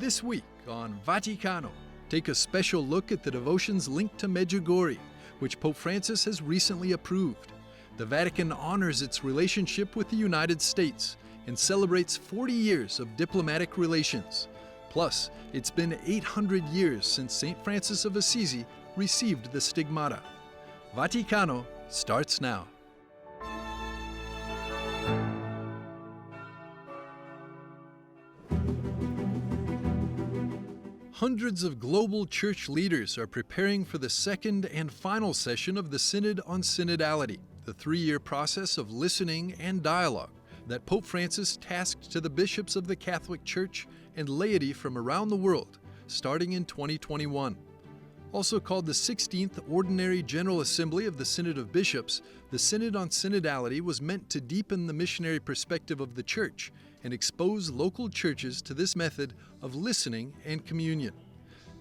This week on Vaticano, take a special look at the devotions linked to Medjugorje, which Pope Francis has recently approved. The Vatican honors its relationship with the United States and celebrates 40 years of diplomatic relations. Plus, it's been 800 years since St. Francis of Assisi received the stigmata. Vaticano starts now. Hundreds of global church leaders are preparing for the second and final session of the Synod on Synodality, the 3-year process of listening and dialogue that Pope Francis tasked to the bishops of the Catholic Church and laity from around the world, starting in 2021. Also called the 16th Ordinary General Assembly of the Synod of Bishops, the Synod on Synodality was meant to deepen the missionary perspective of the Church and expose local churches to this method of listening and communion.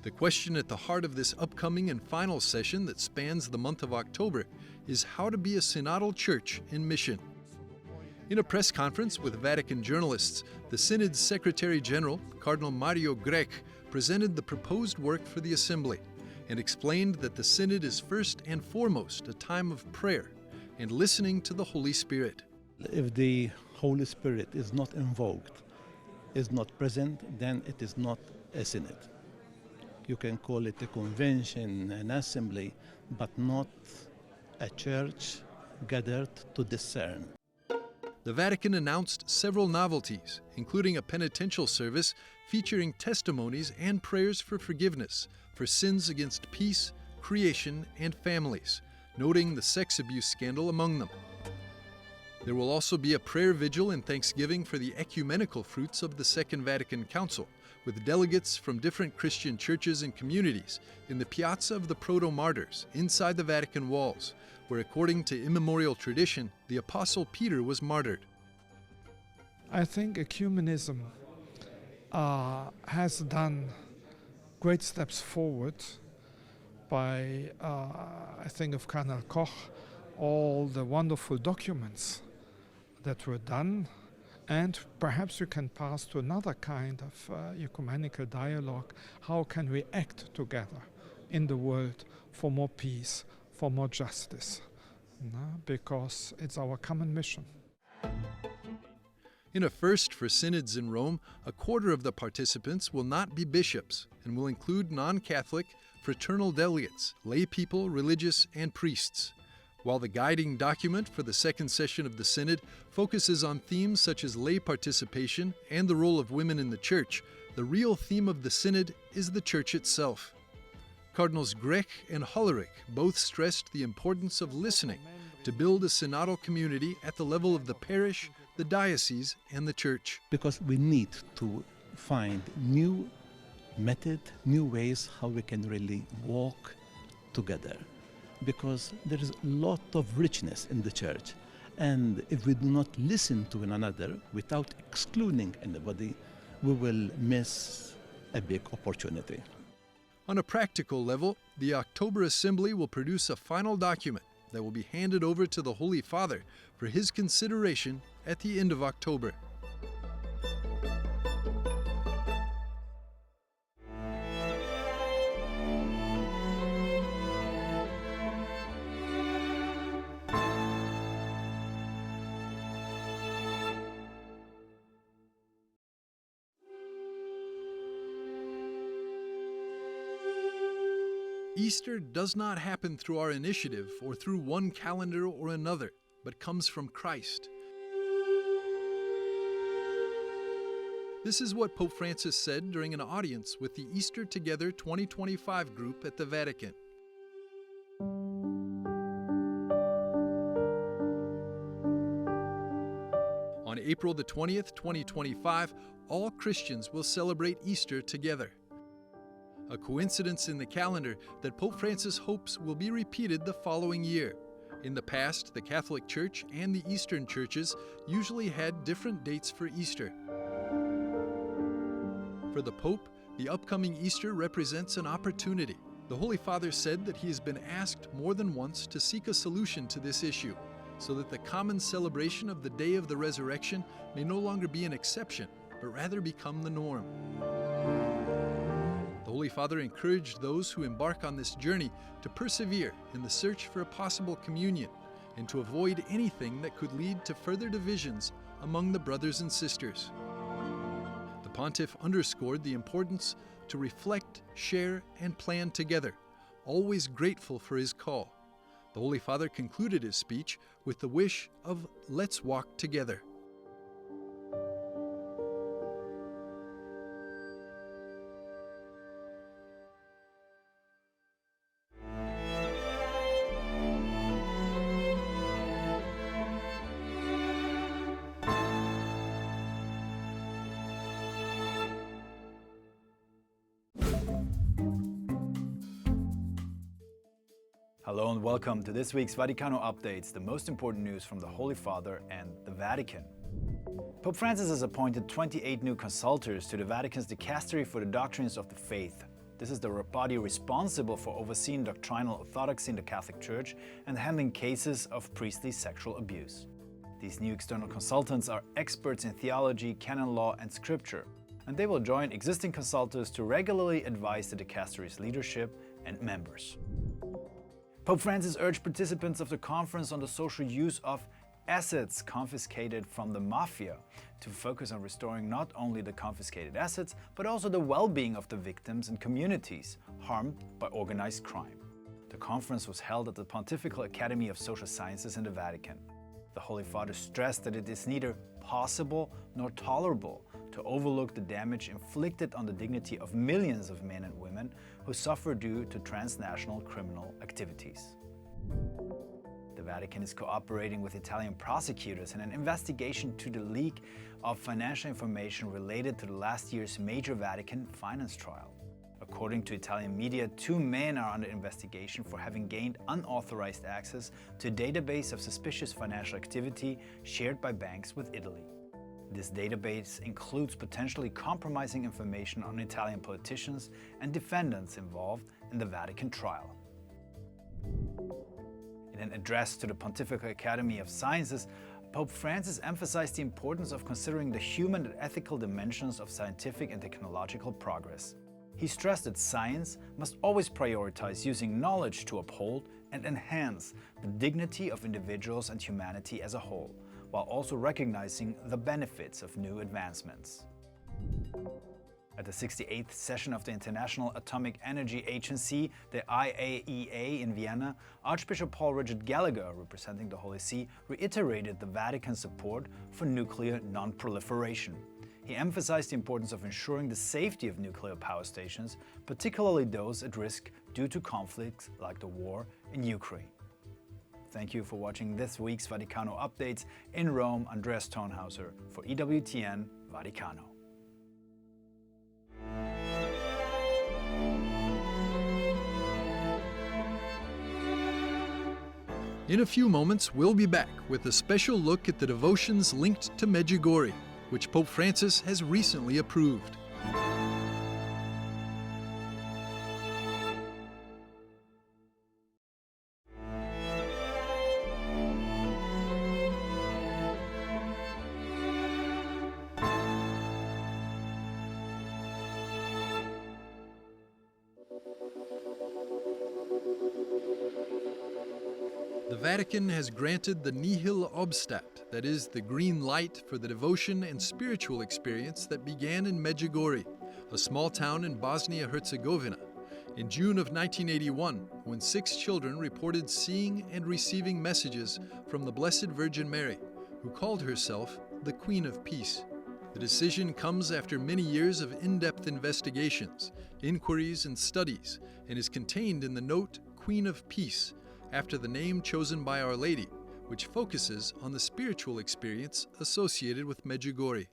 The question at the heart of this upcoming and final session that spans the month of October is how to be a synodal church in mission. In a press conference with Vatican journalists, the Synod's Secretary General, Cardinal Mario Grech, presented the proposed work for the Assembly and explained that the Synod is first and foremost a time of prayer and listening to the Holy Spirit. If the Holy Spirit is not invoked, is not present, then it is not a synod. You can call it a convention, an assembly, but not a church gathered to discern. The Vatican announced several novelties, including a penitential service featuring testimonies and prayers for forgiveness for sins against peace, creation, and families, noting the sex abuse scandal among them. There will also be a prayer vigil and thanksgiving for the ecumenical fruits of the Second Vatican Council, with delegates from different Christian churches and communities in the Piazza of the Proto-Martyrs inside the Vatican walls, where according to immemorial tradition, the Apostle Peter was martyred. I think ecumenism has done great steps forward by, I think of Cardinal Koch, all the wonderful documents that were done, and perhaps we can pass to another kind of ecumenical dialogue. How can we act together in the world for more peace, for more justice? Because it's our common mission. In a first for synods in Rome, a quarter of the participants will not be bishops and will include non-Catholic, fraternal delegates, lay people, religious, and priests. While the guiding document for the second session of the Synod focuses on themes such as lay participation and the role of women in the Church, the real theme of the Synod is the Church itself. Cardinals Grech and Hollerich both stressed the importance of listening to build a synodal community at the level of the parish, the diocese, and the Church. Because we need to find new method, new ways how we can really walk together. Because there is a lot of richness in the Church. And if we do not listen to one another without excluding anybody, we will miss a big opportunity. On a practical level, the October Assembly will produce a final document that will be handed over to the Holy Father for his consideration at the end of October. Easter does not happen through our initiative or through one calendar or another, but comes from Christ. This is what Pope Francis said during an audience with the Easter Together 2025 group at the Vatican. On April the 20th, 2025, all Christians will celebrate Easter together. A coincidence in the calendar that Pope Francis hopes will be repeated the following year. In the past, the Catholic Church and the Eastern churches usually had different dates for Easter. For the Pope, the upcoming Easter represents an opportunity. The Holy Father said that he has been asked more than once to seek a solution to this issue, so that the common celebration of the day of the resurrection may no longer be an exception, but rather become the norm. The Holy Father encouraged those who embark on this journey to persevere in the search for a possible communion and to avoid anything that could lead to further divisions among the brothers and sisters. The Pontiff underscored the importance to reflect, share, and plan together, always grateful for his call. The Holy Father concluded his speech with the wish of "Let's walk together." Hello and welcome to this week's Vaticano Updates, the most important news from the Holy Father and the Vatican. Pope Francis has appointed 28 new consultors to the Vatican's Dicastery for the Doctrines of the Faith. This is the body responsible for overseeing doctrinal orthodoxy in the Catholic Church and handling cases of priestly sexual abuse. These new external consultants are experts in theology, canon law and scripture, and they will join existing consultors to regularly advise the Dicastery's leadership and members. Pope Francis urged participants of the conference on the social use of assets confiscated from the mafia to focus on restoring not only the confiscated assets, but also the well-being of the victims and communities harmed by organized crime. The conference was held at the Pontifical Academy of Social Sciences in the Vatican. The Holy Father stressed that it is neither possible nor tolerable to overlook the damage inflicted on the dignity of millions of men and women who suffer due to transnational criminal activities. The Vatican is cooperating with Italian prosecutors in an investigation to the leak of financial information related to the last year's major Vatican finance trial. According to Italian media, 2 men are under investigation for having gained unauthorized access to a database of suspicious financial activity shared by banks with Italy. This database includes potentially compromising information on Italian politicians and defendants involved in the Vatican trial. In an address to the Pontifical Academy of Sciences, Pope Francis emphasized the importance of considering the human and ethical dimensions of scientific and technological progress. He stressed that science must always prioritize using knowledge to uphold and enhance the dignity of individuals and humanity as a whole, while also recognizing the benefits of new advancements. At the 68th session of the International Atomic Energy Agency, the IAEA in Vienna, Archbishop Paul Richard Gallagher, representing the Holy See, reiterated the Vatican's support for nuclear non-proliferation. He emphasized the importance of ensuring the safety of nuclear power stations, particularly those at risk due to conflicts like the war in Ukraine. Thank you for watching this week's Vaticano Updates. In Rome, Andreas Tonhauser for EWTN Vaticano. In a few moments, we'll be back with a special look at the devotions linked to Medjugorje, which Pope Francis has recently approved. The Vatican has granted the nihil obstat, that is, the green light for the devotion and spiritual experience that began in Medjugorje, a small town in Bosnia-Herzegovina, in June of 1981, when 6 children reported seeing and receiving messages from the Blessed Virgin Mary, who called herself the Queen of Peace. The decision comes after many years of in-depth investigations, inquiries, and studies, and is contained in the note Queen of Peace, after the name chosen by Our Lady, which focuses on the spiritual experience associated with Medjugorje.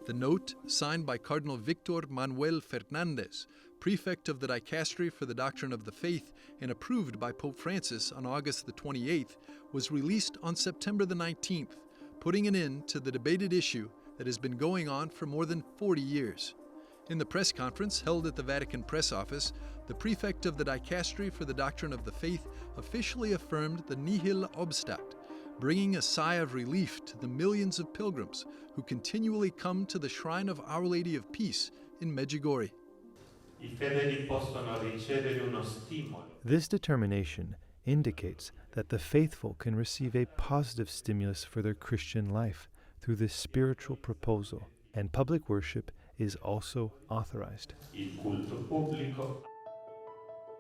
The note, signed by Cardinal Victor Manuel Fernandez, prefect of the Dicastery for the Doctrine of the Faith and approved by Pope Francis on August the 28th, was released on September the 19th, putting an end to the debated issue that has been going on for more than 40 years. In the press conference held at the Vatican Press Office, the prefect of the Dicastery for the Doctrine of the Faith officially affirmed the nihil obstat, bringing a sigh of relief to the millions of pilgrims who continually come to the shrine of Our Lady of Peace in Medjugorje. I fedeli possono ricevere uno stimolo. This determination indicates that the faithful can receive a positive stimulus for their Christian life through this spiritual proposal, and public worship is also authorized. Il culto pubblico.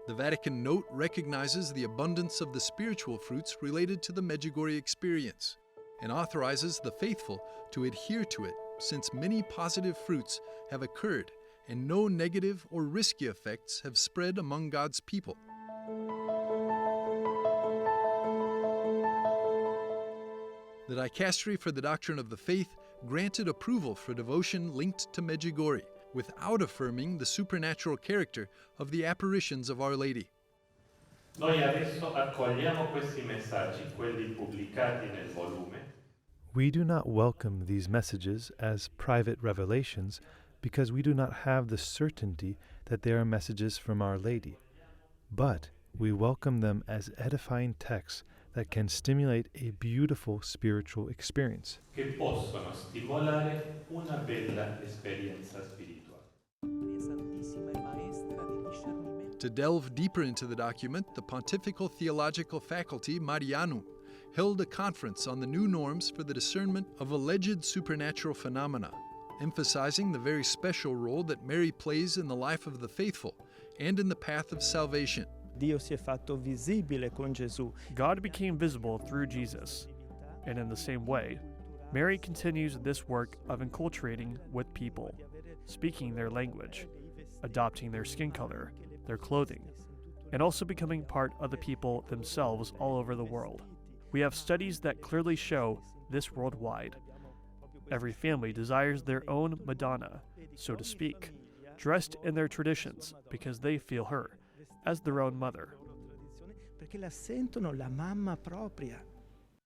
The Vatican note recognizes the abundance of the spiritual fruits related to the Medjugorje experience and authorizes the faithful to adhere to it, since many positive fruits have occurred and no negative or risky effects have spread among God's people. The Dicastery for the Doctrine of the Faith granted approval for devotion linked to Medjugorje, without affirming the supernatural character of the apparitions of Our Lady. Noi adesso accogliamo questi messaggi, quelli pubblicati nel volume. We do not welcome these messages as private revelations because we do not have the certainty that they are messages from Our Lady, but we welcome them as edifying texts that can stimulate a beautiful spiritual experience. Che possono stimolare una bella esperienza spirituale. To delve deeper into the document, the Pontifical Theological Faculty Marianum held a conference on the new norms for the discernment of alleged supernatural phenomena, emphasizing the very special role that Mary plays in the life of the faithful and in the path of salvation. Dio si è fatto visibile con Gesù. God became visible through Jesus, and in the same way, Mary continues this work of enculturating with people, speaking their language, adopting their skin color, their clothing, and also becoming part of the people themselves all over the world. We have studies that clearly show this worldwide. Every family desires their own Madonna, so to speak, dressed in their traditions because they feel her as their own mother. Perché la sentono la mamma propria.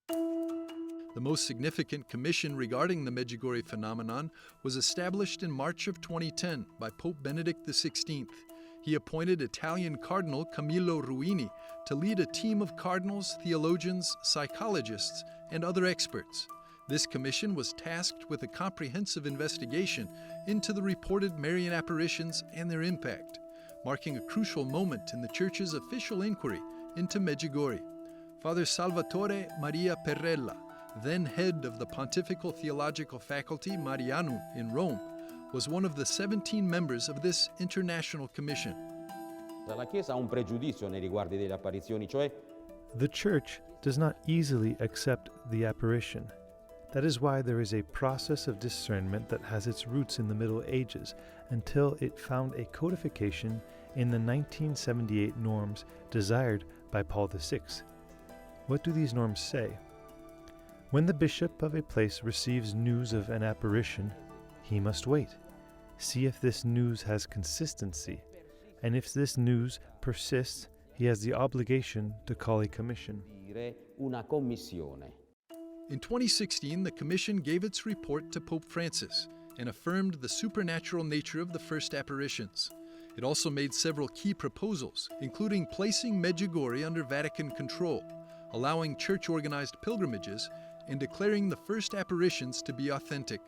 The most significant commission regarding the Medjugorje phenomenon was established in March of 2010 by Pope Benedict XVI. He appointed Italian Cardinal Camillo Ruini to lead a team of cardinals, theologians, psychologists, and other experts. This commission was tasked with a comprehensive investigation into the reported Marian apparitions and their impact, marking a crucial moment in the Church's official inquiry into Medjugorje. Father Salvatore Maria Perrella, then head of the Pontifical Theological Faculty Marianum in Rome, was one of the 17 members of this international commission. La Chiesa ha un pregiudizio nei riguardi delle apparizioni, cioè The Church does not easily accept the apparition. That is why there is a process of discernment that has its roots in the Middle Ages until it found a codification in the 1978 norms desired by Paul VI. What do these norms say? When the bishop of a place receives news of an apparition, he must wait, see if this news has consistency, and if this news persists, he has the obligation to call a commission. una commissione. In 2016, the Commission gave its report to Pope Francis and affirmed the supernatural nature of the first apparitions. It also made several key proposals, including placing Medjugorje under Vatican control, allowing church-organized pilgrimages, and declaring the first apparitions to be authentic.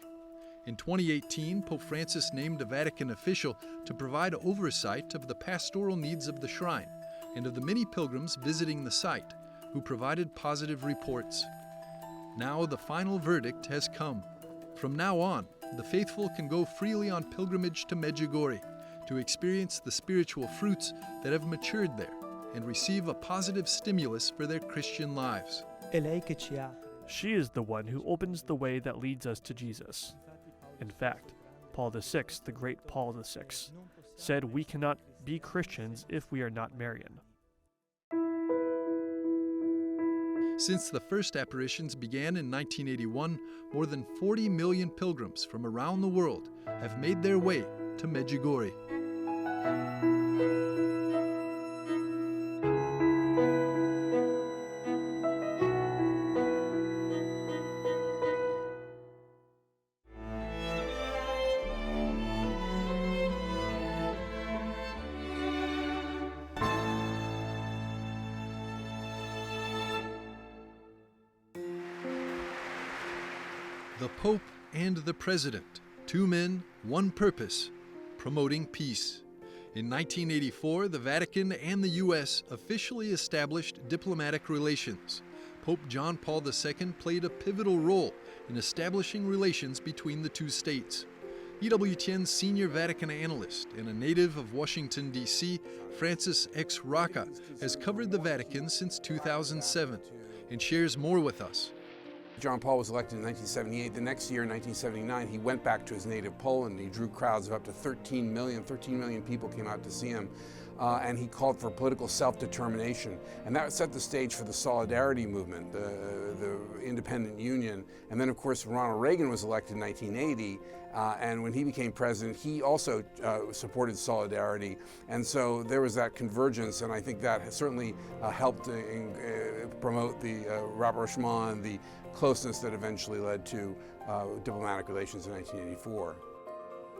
In 2018, Pope Francis named a Vatican official to provide oversight of the pastoral needs of the shrine and of the many pilgrims visiting the site, who provided positive reports. Now the final verdict has come. From now on, the faithful can go freely on pilgrimage to Medjugorje to experience the spiritual fruits that have matured there and receive a positive stimulus for their Christian lives. È lei che ci apre. She is the one who opens the way that leads us to Jesus. In fact, Paul VI, the great Paul VI, said we cannot be Christians if we are not Marian. Since the first apparitions began in 1981, more than 40 million pilgrims from around the world have made their way to Medjugorje. The Pope and the President, 2 men, 1 purpose, promoting peace. In 1984, the Vatican and the U.S. officially established diplomatic relations. Pope John Paul II played a pivotal role in establishing relations between the 2 states. EWTN's senior Vatican analyst and a native of Washington, D.C., Francis X. Rocca, has covered the Vatican since 2007 and shares more with us. John Paul was elected in 1978. The next year, in 1979, he went back to his native Poland. He drew crowds of up to 13 million. 13 million people came out to see him. And he called for political self-determination. And that set the stage for the Solidarity movement, the independent union. And then, of course, Ronald Reagan was elected in 1980. And when he became president, he also supported Solidarity. And so there was that convergence, and I think that certainly helped promote the rapprochement and the closeness that eventually led to diplomatic relations in 1984.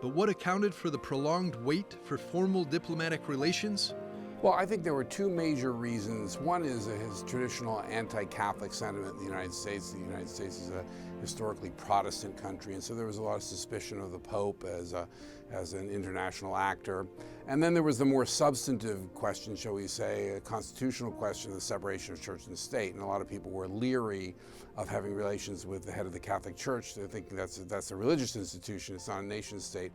But what accounted for the prolonged wait for formal diplomatic relations? Well, I think there were 2 major reasons. One is his traditional anti-Catholic sentiment in the United States. The United States is a historically Protestant country, and so there was a lot of suspicion of the Pope as an international actor. And then there was the more substantive question, shall we say, a constitutional question of the separation of church and state. And a lot of people were leery of having relations with the head of the Catholic Church. They're thinking that's a religious institution, it's not a nation state.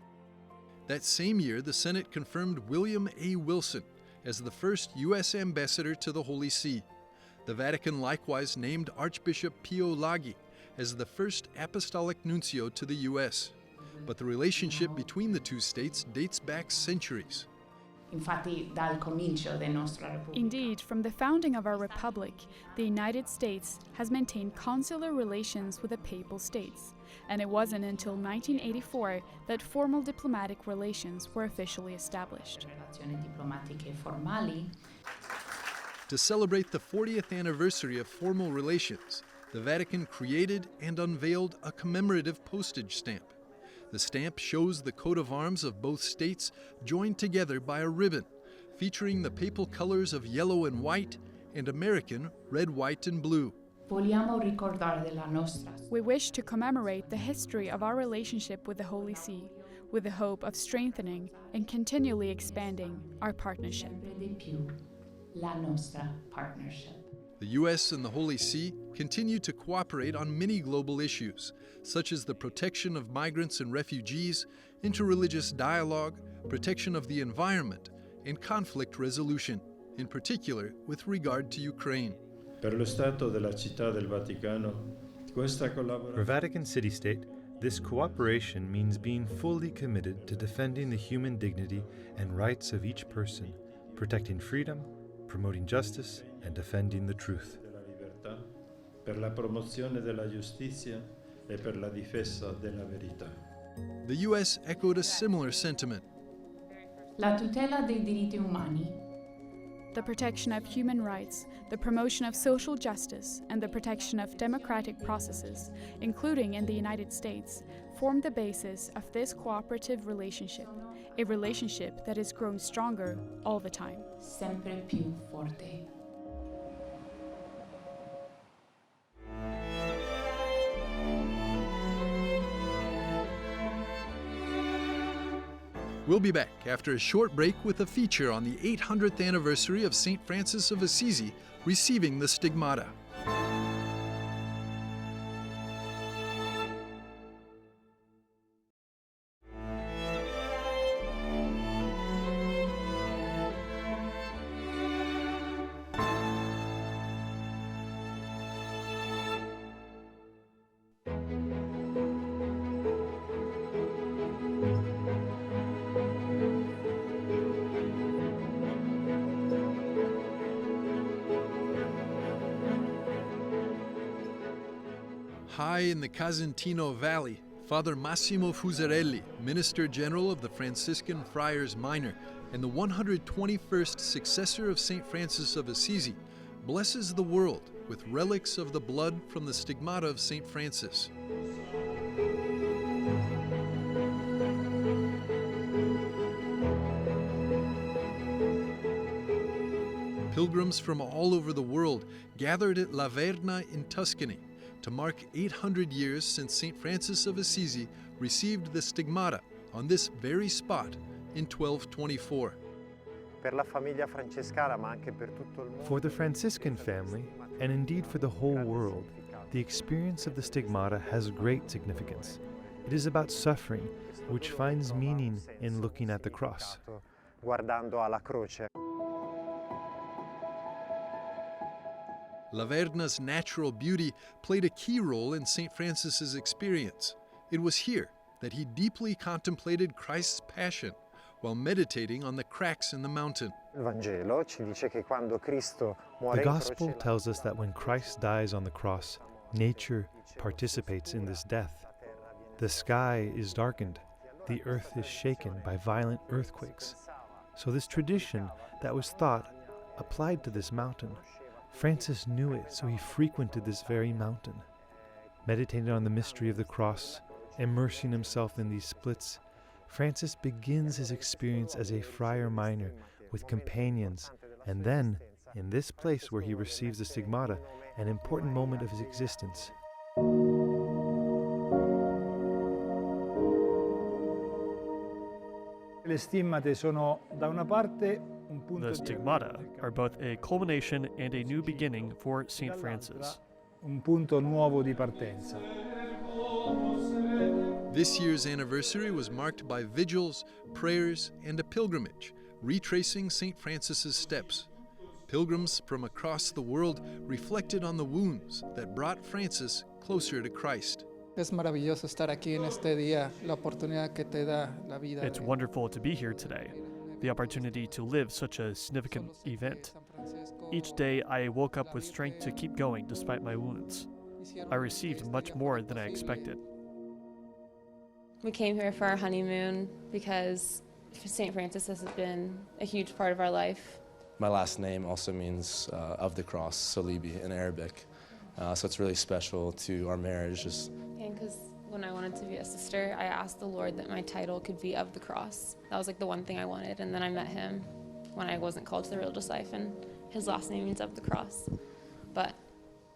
That same year, the Senate confirmed William A. Wilson as the first U.S. ambassador to the Holy See. The Vatican likewise named Archbishop Pio Laghi as the first apostolic nuncio to the U.S. But the relationship between the 2 states dates back centuries. Indeed, from the founding of our republic, the United States has maintained consular relations with the Papal States, and it wasn't until 1984 that formal diplomatic relations were officially established. To celebrate the 40th anniversary of formal relations, the Vatican created and unveiled a commemorative postage stamp. The stamp shows the coat of arms of both states joined together by a ribbon, featuring the papal colors of yellow and white and American red, white, and blue. We wish to commemorate the history of our relationship with the Holy See, with the hope of strengthening and continually expanding our partnership. The U.S. and the Holy See continue to cooperate on many global issues, such as the protection of migrants and refugees, interreligious dialogue, protection of the environment, and conflict resolution, in particular with regard to Ukraine. For Vatican City-State, this cooperation means being fully committed to defending the human dignity and rights of each person, protecting freedom, promoting justice, and defending the truth. The U.S. echoed a similar sentiment. The protection of human rights, the promotion of social justice, and the protection of democratic processes, including in the United States, form the basis of this cooperative relationship, a relationship that is growing stronger all the time. Sempre più forte. We'll be back after a short break with a feature on the 800th anniversary of St. Francis of Assisi receiving the stigmata. High in the Casentino Valley, Father Massimo Fuserelli, Minister General of the Franciscan Friars Minor and the 121st successor of St. Francis of Assisi, blesses the world with relics of the blood from the stigmata of St. Francis. Pilgrims from all over the world gathered at La Verna in Tuscany to mark 800 years since St. Francis of Assisi received the stigmata on this very spot in 1224. For the Franciscan family, and indeed for the whole world, the experience of the stigmata has great significance. It is about suffering, which finds meaning in looking at the cross. Laverna's natural beauty played a key role in St. Francis's experience. It was here that he deeply contemplated Christ's passion while meditating on the cracks in the mountain. The Gospel tells us that when Christ dies on the cross, nature participates in this death. The sky is darkened, the earth is shaken by violent earthquakes. So this tradition that was thought applied to this mountain. Francis knew it, so he frequented this very mountain. Meditating on the mystery of the cross, immersing himself in these splits, Francis begins his experience as a friar minor with companions, and then, in this place where he receives the stigmata, an important moment of his existence. The stigmata are both a culmination and a new beginning for St. Francis. This year's anniversary was marked by vigils, prayers, and a pilgrimage, retracing St. Francis's steps. Pilgrims from across the world reflected on the wounds that brought Francis closer to Christ. Es maravilloso estar aquí en este día, la oportunidad que te da la vida. It's wonderful to be here today, the opportunity to live such a significant event. Each day I woke up with strength to keep going despite my wounds. I received much more than I expected. We came here for our honeymoon because St. Francis has been a huge part of our life. My last name also means of the cross, Salibi in Arabic. So it's really special to our marriage. And because when I wanted to be a sister, I asked the Lord that my title could be of the cross. That was like the one thing I wanted. And then I met him when I wasn't called to the religious life, and his last name means of the cross. But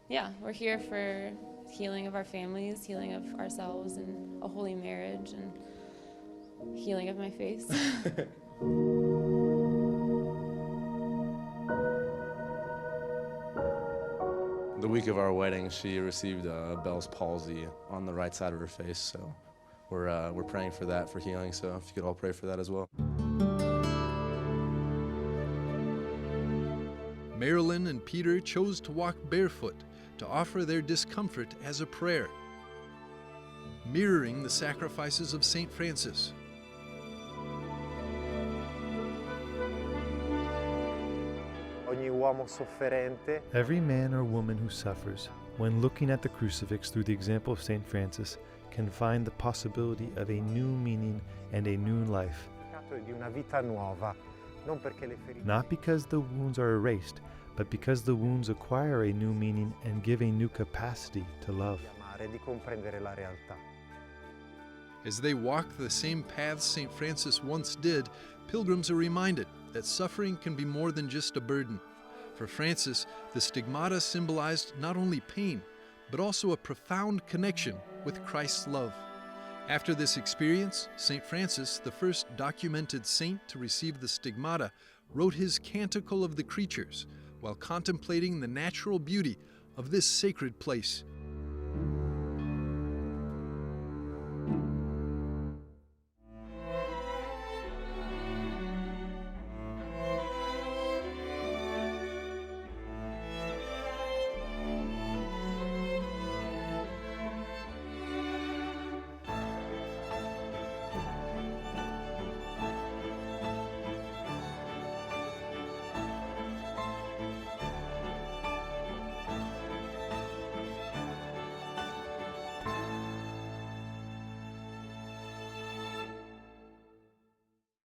yeah, we're here for healing of our families, healing of ourselves, and a holy marriage, and healing of my face. The week of our wedding, she received Bell's palsy on the right side of her face, so we're praying for that, for healing, so if you could all pray for that as well. Marilyn and Peter chose to walk barefoot to offer their discomfort as a prayer, mirroring the sacrifices of St. Francis. Every man or woman who suffers, when looking at the crucifix through the example of St. Francis, can find the possibility of a new meaning and a new life. Not because the wounds are erased, but because the wounds acquire a new meaning and give a new capacity to love. As they walk the same paths St. Francis once did, pilgrims are reminded that suffering can be more than just a burden. For Francis, the stigmata symbolized not only pain, but also a profound connection with Christ's love. After this experience, St. Francis, the first documented saint to receive the stigmata, wrote his Canticle of the Creatures while contemplating the natural beauty of this sacred place.